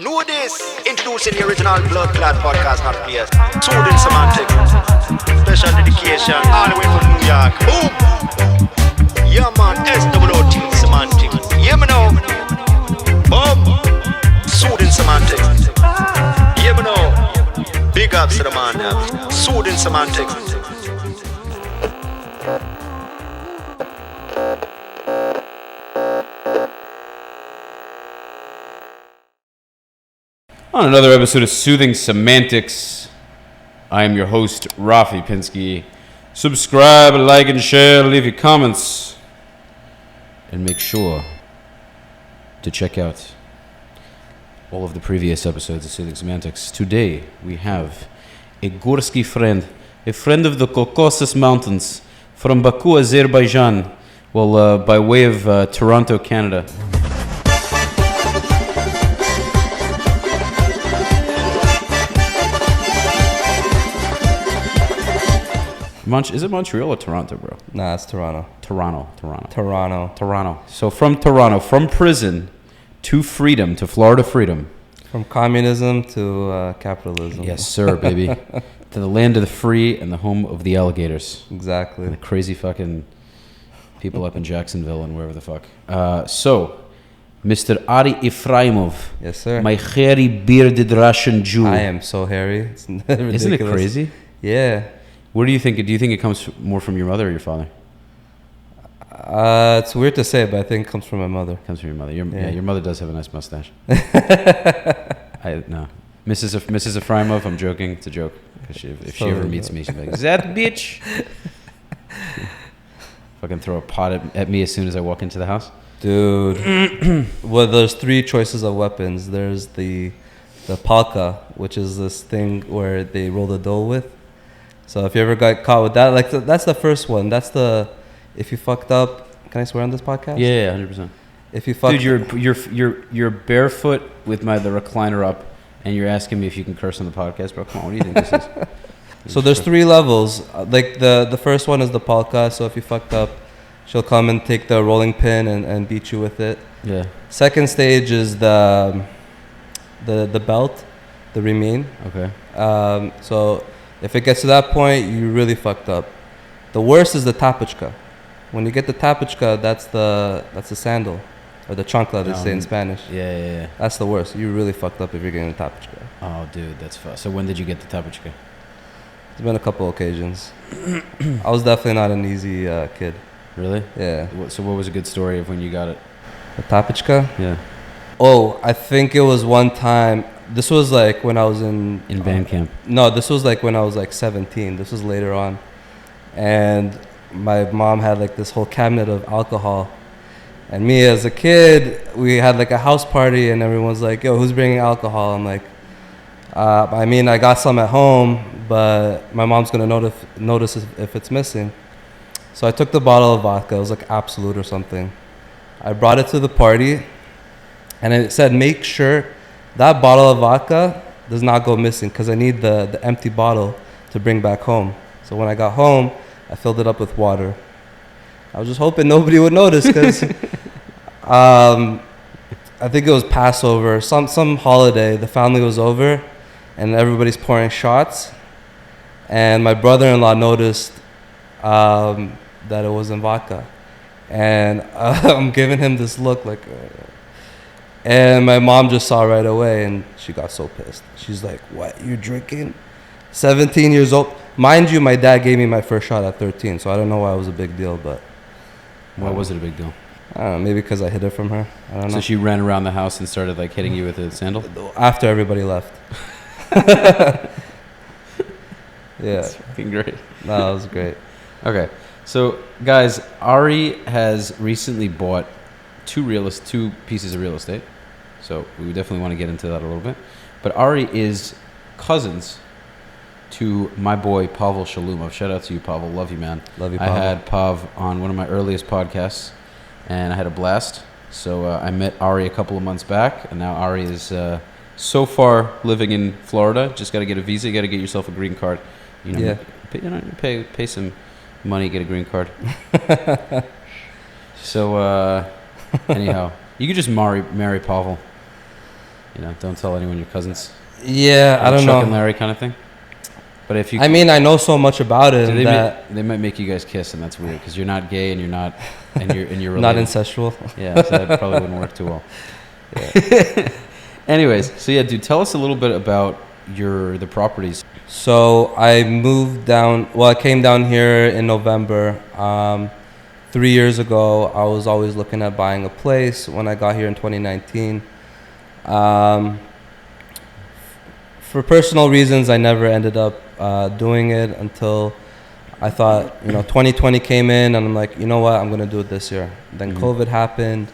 Know this. Introducing the original Blood Clot podcast, not players. Soothing semantic. Special dedication. All the way from New York. Boom. Yeah, man. SWOT semantic. Yeah, me know. Boom. Soothing semantic. Yeah, me know. Big ups to the man now. Soothing semantic. On another episode of Soothing Semantics, I am your host, Rafi Pinsky. Subscribe, like, and share, leave your comments, and make sure to check out all of the previous episodes of Soothing Semantics. Today, we have a Gorsky friend, a friend of the Caucasus Mountains, from Baku, Azerbaijan, by way of Toronto, Canada. Is it Montreal or Toronto, bro? Nah, it's Toronto. Toronto. So from Toronto, from prison to freedom, to Florida freedom. From communism to capitalism. Yes, sir, baby. To the land of the free and the home of the alligators. Exactly. And the crazy fucking people up in Jacksonville and wherever the fuck. So, Mr. Ari Ifraimov. Yes, sir. My hairy, bearded Russian Jew. I am so hairy. It's ridiculous. Isn't it crazy? Yeah. Where do you think it comes more from your mother or your father? It's weird to say, but I think it comes from my mother. It comes from your mother. Your mother does have a nice mustache. No. Mrs. Ifraimov, I'm joking. It's a joke. If she ever meets me, she'll be like, "Is that bitch?" Fucking throw a pot at me as soon as I walk into the house. Dude. Well, there's three choices of weapons. There's the palka, which is this thing where they roll the dough with. So if you ever got caught with that, like that's the first one. That's if you fucked up. Can I swear on this podcast? Yeah, 100%. If you fucked, dude, you're barefoot with the recliner up, and you're asking me if you can curse on the podcast, bro. Come on, what do you think this is? So there's three levels. Like the first one is the polka. So if you fucked up, she'll come and take the rolling pin and beat you with it. Yeah. Second stage is the belt, the remain. Okay. So if it gets to that point, you really fucked up. The worst is the tapochka. When you get the tapochka, that's the sandal, or the chancla, they say in Spanish. Yeah. That's the worst. You really fucked up if you're getting the tapochka. Oh, dude, that's fun. So when did you get the tapochka? It's been a couple occasions. I was definitely not an easy kid. Really? Yeah. So what was a good story of when you got it? The tapochka? Yeah. Oh, I think it was one time. This was like when I was in band camp. No, this was like when I was like 17. This was later on. And my mom had like this whole cabinet of alcohol. And me as a kid, we had like a house party and everyone's like, "Yo, who's bringing alcohol?" I'm like, I got some at home, but my mom's going to notice if it's missing. So I took the bottle of vodka. It was like Absolute or something. I brought it to the party and it said, "Make sure that bottle of vodka does not go missing because I need the empty bottle to bring back home." So when I got home, I filled it up with water. I was just hoping nobody would notice because I think it was Passover, some holiday. The family was over and everybody's pouring shots. And my brother-in-law noticed that it wasn't vodka. And I'm giving him this look like... And my mom just saw right away, and she got so pissed. She's like, "What, you drinking? 17 years old?" Mind you, my dad gave me my first shot at 13, so I don't know why it was a big deal, but... Why was it a big deal? I don't know, maybe because I hid it from her. I don't know. So she ran around the house and started like hitting you with a sandal? After everybody left. Yeah. That's fucking great. No, it was great. Okay, so guys, Ari has recently bought two pieces of real estate. So we definitely want to get into that a little bit. But Ari is cousins to my boy Pavel Shalumov. Shout out to you, Pavel. Love you, man. Love you, Pavel. I had Pav on one of my earliest podcasts, and I had a blast. So I met Ari a couple of months back, and now Ari is so far living in Florida. Just got to get a visa. You got to get yourself a green card. Pay some money, get a green card. So anyhow, you could just marry Pavel. You know, don't tell anyone your cousins. Yeah, I don't Chuck know. and Larry kind of thing. But if you, I mean, I know so much about it that they might make you guys kiss, and that's weird because you're not gay and you're not, and you're not related. incestual. Yeah, so that probably wouldn't work too well. Yeah. Anyways, so yeah, dude, tell us a little bit about the properties. So I moved down. Well, I came down here in November. 3 years ago, I was always looking at buying a place. When I got here in 2019, for personal reasons, I never ended up doing it until I thought, 2020 came in, and I'm like, you know what, I'm gonna do it this year. Then COVID happened,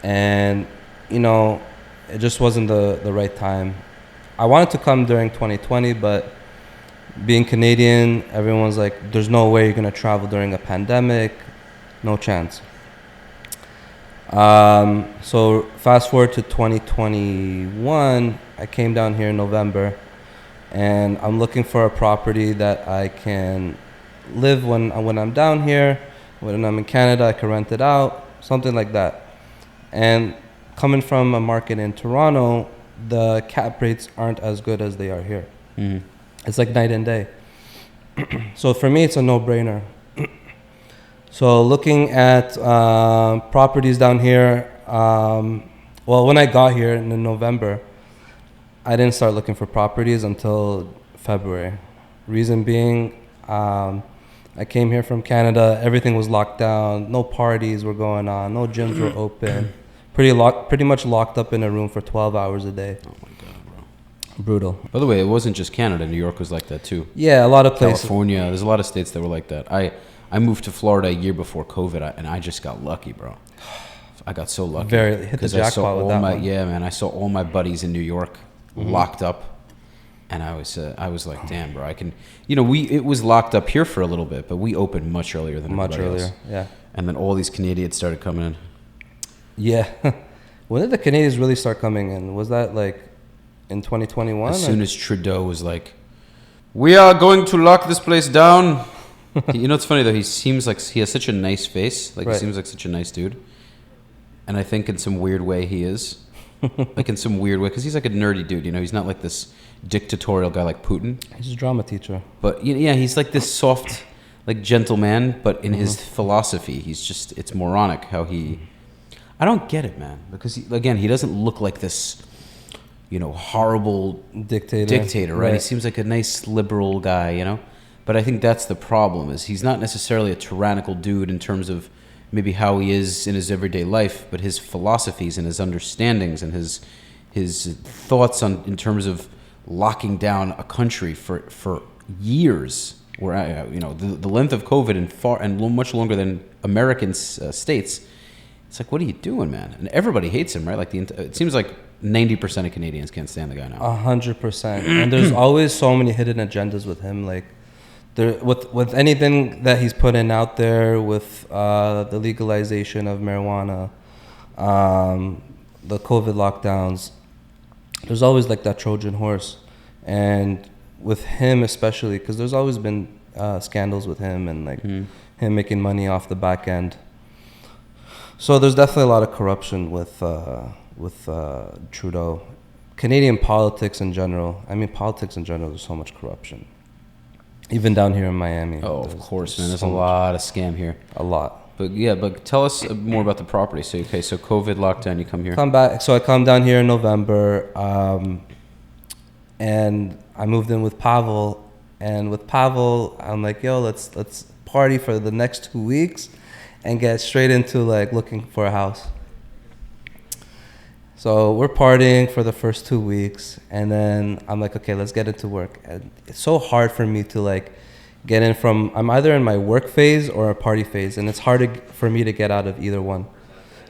and it just wasn't the right time. I wanted to come during 2020, but being Canadian, everyone's like, there's no way you're gonna travel during a pandemic, no chance. So fast forward to 2021, I came down here in November, and I'm looking for a property that I can live when I'm down here. When I'm in Canada, I can rent it out, something like that. And coming from a market in Toronto, the cap rates aren't as good as they are here. Mm-hmm. It's like night and day. So for me, it's a no-brainer. So looking at properties down here, well, when I got here in November, I didn't start looking for properties until February. Reason being, I came here from Canada, everything was locked down, no parties were going on, no gyms were open. Pretty much locked up in a room for 12 hours a day. Oh my god, bro. Brutal. By the way, it wasn't just Canada. New York was like that too. Yeah, a lot of places. California. There's a lot of states that were like that. I moved to Florida a year before COVID, and I just got lucky, bro. I got so lucky. Hit the jackpot with that one. Yeah, man. I saw all my buddies in New York locked up, and I was like, damn, bro. I can. It was locked up here for a little bit, but we opened much earlier than everybody else. Yeah. And then all these Canadians started coming in. Yeah. When did the Canadians really start coming in? Was that like in 2021? As soon as Trudeau was like, we are going to lock this place down. It's funny though, he seems like he has such a nice face. Like, right. He seems like such a nice dude. And I think in some weird way he is. Like in some weird way, because he's like a nerdy dude, He's not like this dictatorial guy like Putin. He's a drama teacher. But yeah, he's like this soft, like gentle man, but in his philosophy, it's moronic how he... I don't get it, man, because he doesn't look like this, horrible dictator, right? He seems like a nice liberal guy, But I think that's the problem, is he's not necessarily a tyrannical dude in terms of maybe how he is in his everyday life, but his philosophies and his understandings and his thoughts in terms of locking down a country for years, where the length of COVID and much longer than American states. It's like, what are you doing, man? And everybody hates him, right? Like it seems like 90% of Canadians can't stand the guy now. 100%. And there's always so many hidden agendas with him. Like, with anything that he's putting out there, with the legalization of marijuana, the COVID lockdowns, there's always like that Trojan horse. And with him especially, because there's always been scandals with him and like him making money off the back end. So there's definitely a lot of corruption with Trudeau. Canadian politics in general. There's so much corruption. Even down here in Miami. Oh, of course, man. There's a lot of scam here. A lot. But tell us more about the property. So COVID lockdown, you come here. I come down here in November, and I moved in with Pavel. And with Pavel, I'm like, yo, let's party for the next 2 weeks and get straight into like looking for a house. So we're partying for the first 2 weeks, and then I'm like, okay, let's get into work. And it's so hard for me to like get in from, I'm either in my work phase or a party phase, and it's hard for me to get out of either one.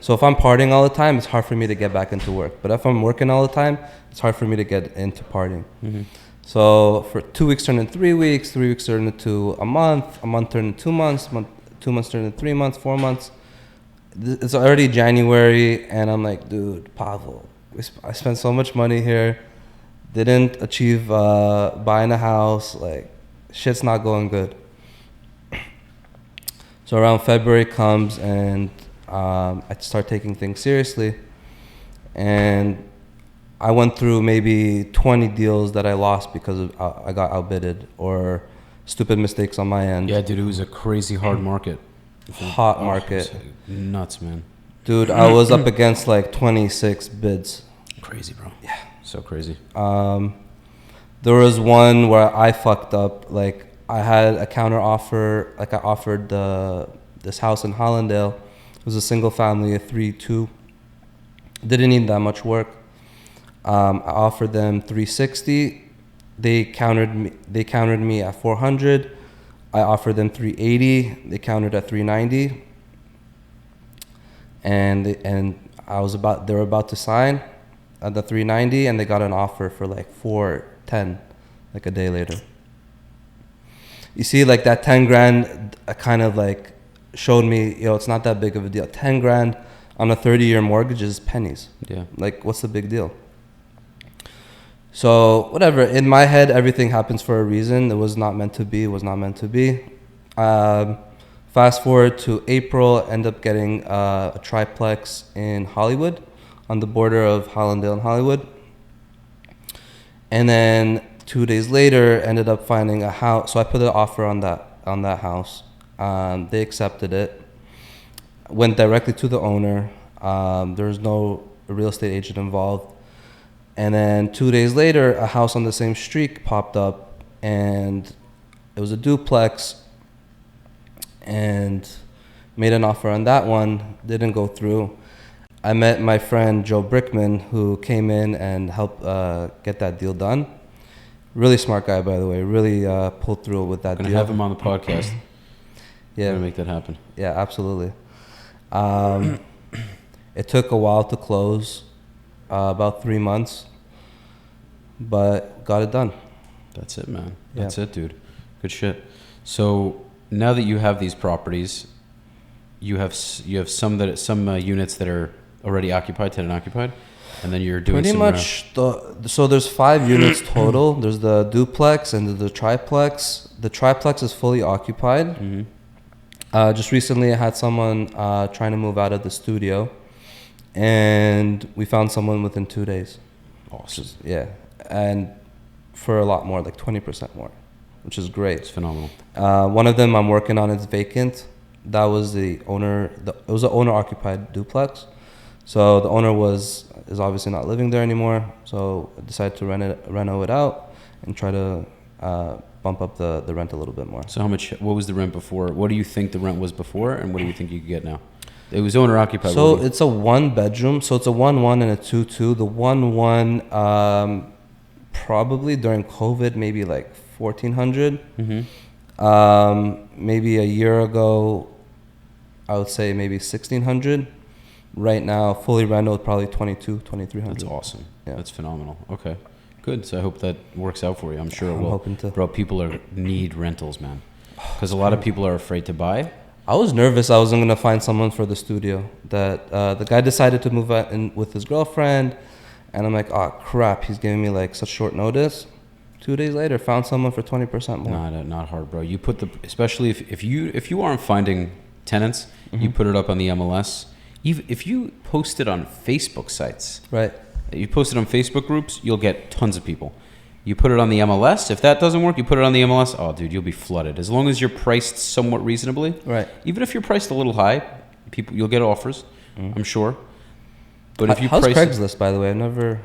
So if I'm partying all the time, it's hard for me to get back into work. But if I'm working all the time, it's hard for me to get into partying. Mm-hmm. So for 2 weeks turned into 3 weeks, 3 weeks turned into a month turned into 2 months, 2 months turned into 3 months, 4 months. It's already January, and I'm like, dude, Pavel, I spent so much money here, didn't achieve buying a house, like, shit's not going good. So around February comes, and I start taking things seriously, and I went through maybe 20 deals that I lost because of, I got outbidded or stupid mistakes on my end. Yeah, dude, it was a crazy hard market. Hot market. Nuts, man. Dude, I was up against like 26 bids. Crazy, bro. Yeah. So crazy. There was one where I fucked up. Like, I had a counter offer. Like, I offered this house in Hollandale. It was a single family, a 3-2. Didn't need that much work. I offered them 360. They countered me at 400. I offered them 380. They countered at 390. And they were about to sign at the 390, and they got an offer for like 410, like a day later. You see, like that 10 grand kind of like showed me, it's not that big of a deal. 10 grand on a 30-year mortgage is pennies. Yeah. Like, what's the big deal? So, whatever. In my head, everything happens for a reason. It was not meant to be. It was not meant to be. Fast forward to April, end up getting a triplex in Hollywood, on the border of Hollandale and Hollywood. And then 2 days later, ended up finding a house. So I put an offer on that house. They accepted it. Went directly to the owner. There was no real estate agent involved. And then 2 days later, a house on the same street popped up, and it was a duplex, and made an offer on that one. Didn't go through. I met my friend Joe Brickman, who came in and helped get that deal done. Really smart guy, by the way. Really pulled through with that deal. Gonna have him on the podcast. Yeah, gonna make that happen. Yeah, absolutely. It took a while to close, about 3 months, but got it done. That's it, man. That's it, dude. Good shit. So now that you have these properties, you have some units that are already occupied, tenant occupied, and then you're doing pretty much. So there's 5 units total. There's the duplex and the triplex. The triplex is fully occupied. Mm-hmm. Just recently, I had someone trying to move out of the studio, and we found someone within 2 days. Awesome. Yeah, and for a lot more, like 20% more, which is great. It's phenomenal. One of them I'm working on is vacant. That was the owner. It was an owner-occupied duplex, so the owner is obviously not living there anymore. So I decided to reno it out and try to bump up the rent a little bit more. So what was the rent before? What do you think the rent was before, and what do you think you could get now? It was owner occupied. So it's a 1-bedroom. So it's a 1-1 and a 2-2. The 1-1 probably during COVID maybe like 1,400. Mm-hmm. Maybe a year ago, I would say maybe 1,600. Right now, fully rented, probably 2,300. That's awesome. Yeah. That's phenomenal. Okay, good. So I hope that works out for you. I'm sure it will. I'm hoping to. Bro, people need rentals, man. Because a lot of people are afraid to buy. I was nervous I wasn't going to find someone for the studio. That the guy decided to move out in with his girlfriend. And I'm like, oh, crap. He's giving me like such short notice. 2 days later, found someone for 20% more. Not hard, bro. You put especially if you aren't finding tenants, mm-hmm. you put it up on the MLS. If you post it on Facebook sites, right? You post it on Facebook groups, you'll get tons of people. You put it on the MLS. If that doesn't work, you put it on the MLS. Oh, dude, you'll be flooded. As long as you're priced somewhat reasonably, right? Even if you're priced a little high, you'll get offers. Mm-hmm. I'm sure. But if you how's price Craigslist, by the way?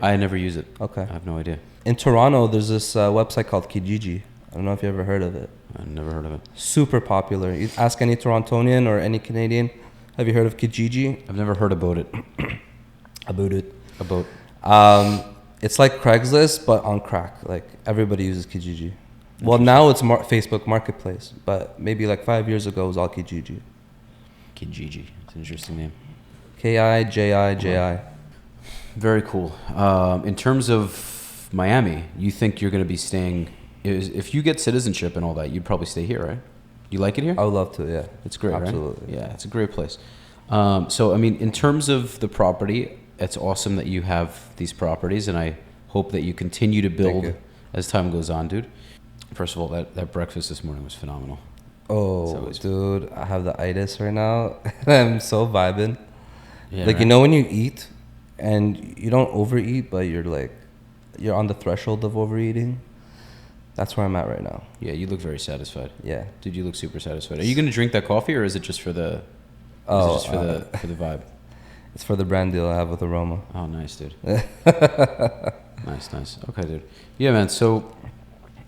I never use it. Okay. I have no idea. In Toronto, there's this website called Kijiji. I don't know if you ever heard of it. I've never heard of it. Super popular. You ask any Torontonian or any Canadian, have you heard of Kijiji? I've never heard about it. It's like Craigslist, but on crack. Like, everybody uses Kijiji. Well, now it's Facebook Marketplace, but maybe like 5 years ago, it was all Kijiji. Kijiji. It's an interesting name. Kijiji. Very cool. In terms of Miami, you think you're going to be staying... If you get citizenship and all that, you'd probably stay here, right? You like it here? I would love to, yeah. It's great, absolutely. Right? Yeah, it's a great place. So, I mean, in terms of the property, it's awesome that you have these properties, and I hope that you continue to build as time goes on, dude. First of all, that breakfast this morning was phenomenal. Oh, dude, I have the itis right now, and I'm so vibing. Yeah, like, right? you know when you eat and you don't overeat, but you're on the threshold of overeating. That's where I'm at right now. Yeah, you look very satisfied. Yeah. Dude, you look super satisfied. Are you going to drink that coffee, or is it just for the? Oh, for the vibe. It's for the brand deal I have with Aroma. Oh, nice, dude. Nice. Okay, dude. Yeah, man. So,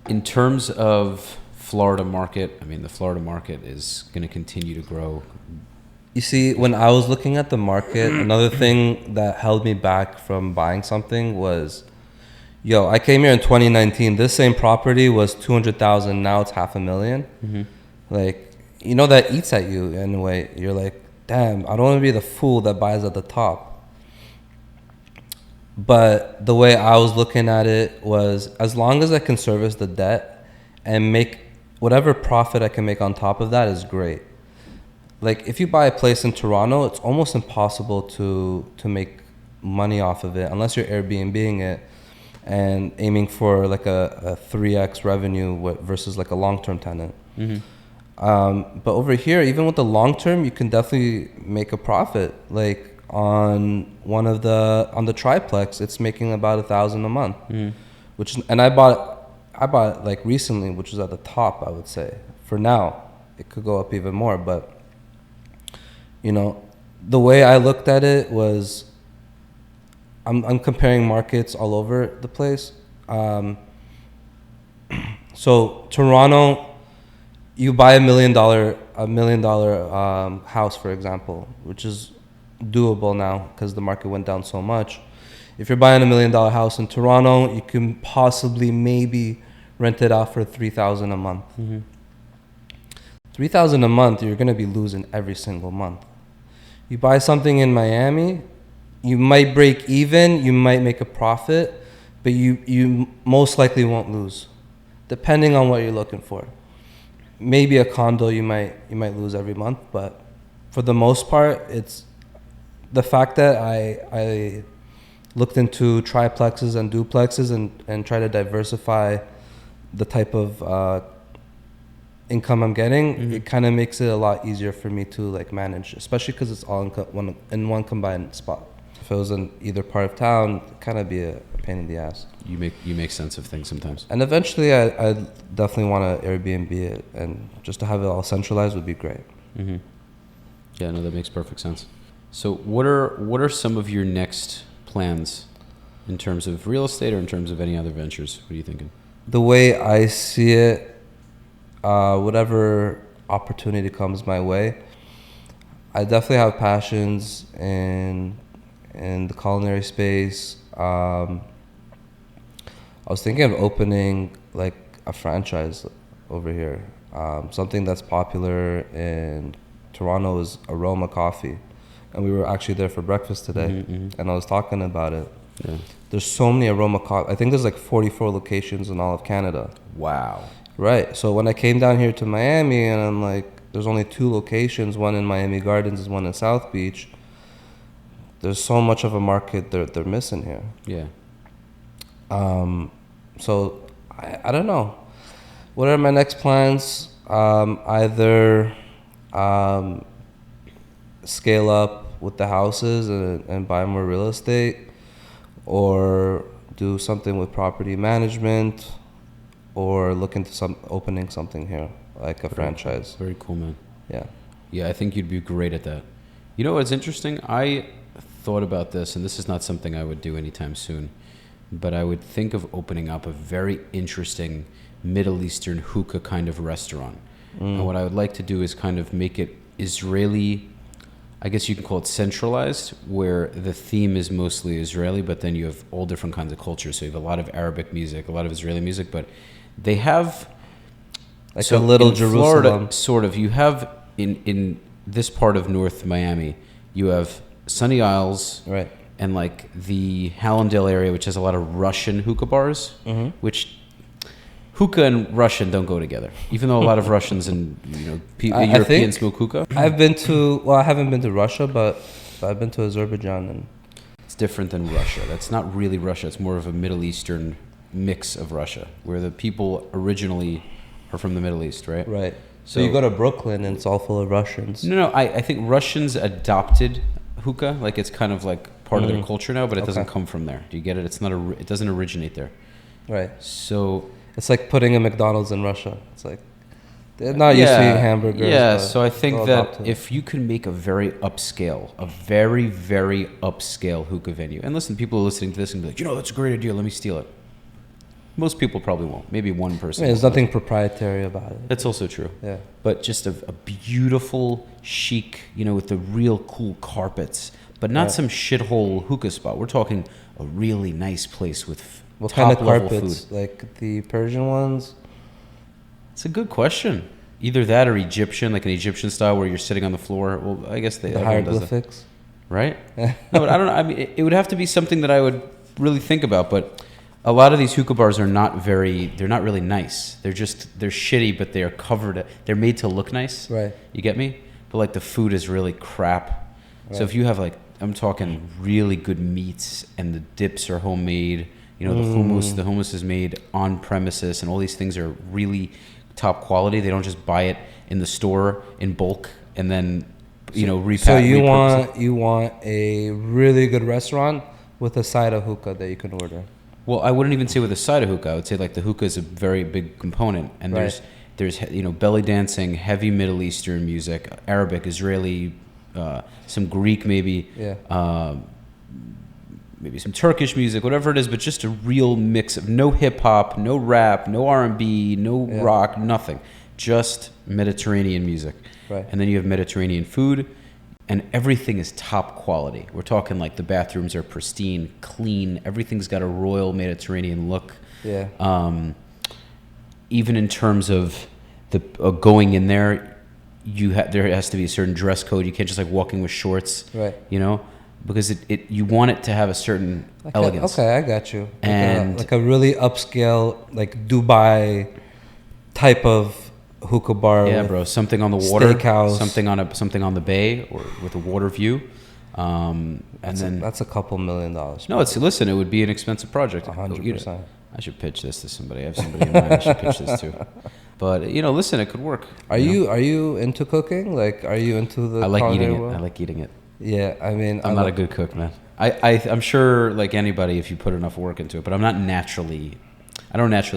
in terms of Florida market, I mean, the Florida market is going to continue to grow. You see, when I was looking at the market, another thing that held me back from buying something was, I came here in 2019. This same property was 200,000. Now it's $500,000. Mm-hmm. Like, that eats at you in a way. You're like, damn, I don't want to be the fool that buys at the top. But the way I was looking at it was, as long as I can service the debt and make whatever profit I can make on top of that is great. Like, if you buy a place in Toronto, it's almost impossible to make money off of it unless you're Airbnb-ing it and aiming for like a 3x revenue versus like a long-term tenant. Mm-hmm. But over here, even with the long-term, you can definitely make a profit. Like on the triplex, it's making about $1,000 a month, and I bought it like recently, which was at the top, I would say. For now, it could go up even more, but the way I looked at it was, I'm comparing markets all over the place. So Toronto, you buy a $1 million house, for example, which is doable now because the market went down so much. If you're buying a $1 million house in Toronto, you can possibly maybe rent it out for $3,000 a month. Mm-hmm. $3,000 a month, you're gonna be losing every single month. You buy something in Miami, you might break even, you might make a profit, but you most likely won't lose, depending on what you're looking for. Maybe a condo you might lose every month, but for the most part, it's the fact that I looked into triplexes and duplexes and try to diversify the type of income I'm getting. Mm-hmm. It kind of makes it a lot easier for me to like manage, especially because it's all in one combined spot. If it was in either part of town, it'd kind of be a pain in the ass. You make sense of things sometimes. And eventually, I definitely want to Airbnb it, and just to have it all centralized would be great. Mm-hmm. Yeah, no, that makes perfect sense. So, what are some of your next plans in terms of real estate or in terms of any other ventures? What are you thinking? The way I see it, whatever opportunity comes my way, I definitely have passions in the culinary space. I was thinking of opening like a franchise over here. Something that's popular in Toronto is Aroma Coffee, and we were actually there for breakfast today. Mm-hmm. And I was talking about it. Yeah. There's so many Aroma Coffee. I think there's like 44 locations in all of Canada. Wow. Right. So when I came down here to Miami, and I'm like, there's only 2 locations, one in Miami Gardens and one in South Beach. There's so much of a market they're missing here. Yeah. So I don't know. What are my next plans? Either scale up with the houses and buy more real estate, or do something with property management, or look into opening something here, like a franchise. Very cool, man. Yeah. Yeah, I think you'd be great at that. You know what's interesting? I thought about this, and this is not something I would do anytime soon, but I would think of opening up a very interesting Middle Eastern hookah kind of restaurant. And what I would like to do is kind of make it Israeli, I guess you can call it centralized, where the theme is mostly Israeli, but then you have all different kinds of cultures. So you have a lot of Arabic music, a lot of Israeli music, but they have like a little Jerusalem. Florida, sort of. You have in this part of North Miami, you have Sunny Isles, right, and like the Hallandale area, which has a lot of Russian hookah bars, which hookah and Russian don't go together. Even though a lot of Russians and Europeans smoke hookah. I haven't been to Russia, but I've been to Azerbaijan, and it's different than Russia. That's not really Russia. It's more of a Middle Eastern mix of Russia, where the people originally are from the Middle East, right? Right. So you go to Brooklyn and it's all full of Russians. No. I think Russians adopted hookah. Like it's kind of like part of their culture now, but it doesn't Okay. come from there. Do you get it? It's not it doesn't originate there. Right. So It's like putting a McDonald's in Russia. It's like they're not used to eating hamburgers. Yeah, but so I think they'll that adopt it. if you can make a very very, very upscale hookah venue, and listen, people are listening to this and be like, that's a great idea, let me steal it. Most people probably won't. Maybe one person. there's nothing proprietary about it. That's also true. Yeah. But just a beautiful, chic, with the real cool carpets, but not some shithole hookah spot. We're talking a really nice place with What kind of top-level carpets? food. Like the Persian ones? It's a good question. Either that or Egyptian, like an Egyptian style where you're sitting on the floor. Well, I guess The everyone does that. hieroglyphics? Right? No, but I don't know. I mean, it would have to be something that I would really think about. But a lot of these hookah bars are they're not really nice. They're shitty, but they're covered. They're made to look nice. Right. You get me? But like the food is really crap. So if you have I'm talking really good meats and the dips are homemade, the hummus is made on premises and all these things are really top quality. They don't just buy it in the store in bulk and then repack. So you want a really good restaurant with a side of hookah that you can order. Well, I wouldn't even say with a side of hookah. I would say like the hookah is a very big component, and Right. there's belly dancing, heavy Middle Eastern music, Arabic, Israeli, some Greek maybe, maybe some Turkish music, whatever it is, but just a real mix of no hip hop, no rap, no R&B, no rock, nothing, just Mediterranean music. Right. And then you have Mediterranean food. And everything is top quality. We're talking like the bathrooms are pristine, clean. Everything's got a royal Mediterranean look. Yeah. Even in terms of the going in there, there has to be a certain dress code. You can't just like walk in with shorts. Right. Because you want it to have a certain elegance. Okay, I got you. And like a really upscale, like Dubai type of hookah bar. Yeah, with bro. Something on the water. steakhouse. Something on the bay or with a water view. That's a couple $1 million. No, listen. It would be an expensive project. 100%. I should pitch this to somebody. I have somebody in mind I should pitch this to. But listen, it could work. Are you into cooking? Like, are you into the? I like eating culinary it. world? I like eating it. Yeah, I mean, I'm not a good cook, man. I'm sure, like anybody, if you put enough work into it. But I don't naturally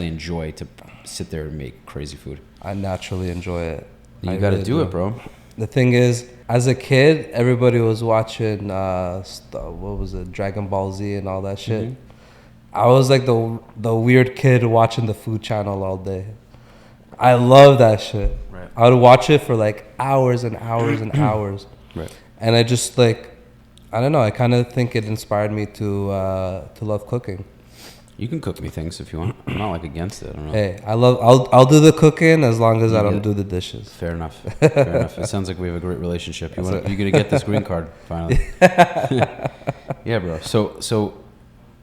enjoy to sit there and make crazy food. I naturally enjoy it. You got to do it, bro. The thing is, as a kid, everybody was watching, what was it, Dragon Ball Z and all that shit. Mm-hmm. I was like the weird kid watching the Food Channel all day. I love that shit. Right. I would watch it for like hours and hours and hours. Right. And I just like, I don't know, I kind of think it inspired me to love cooking. You can cook me things if you want. I'm not like against it. I don't know. Hey, I'll do the cooking as long as I don't do the dishes. Fair enough. Fair enough. It sounds like we have a great relationship. You're gonna get this green card finally. Yeah, bro. So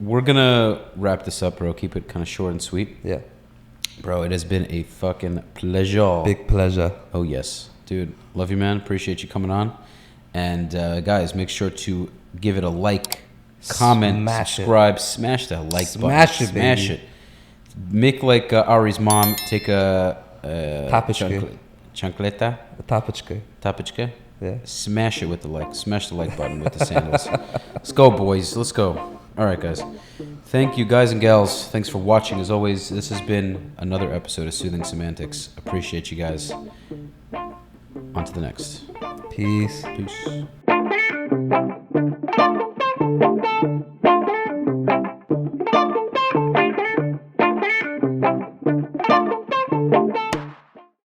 we're gonna wrap this up, bro. Keep it kind of short and sweet. Yeah. Bro, it has been a fucking pleasure. Big pleasure. Oh yes, dude. Love you, man. Appreciate you coming on. And guys, make sure to give it a like, comment, subscribe, smash that like button. Smash it, baby. Smash it. Make like Ari's mom. Take a Tapichke. chancleta. Tapichke. Tapichke. Yeah. Smash it with the like. Smash the like button with the sandals. Let's go, boys. Let's go. All right, guys. Thank you, guys and gals. Thanks for watching. As always, this has been another episode of Soothing Semantics. Appreciate you guys. On to the next. Peace. Peace.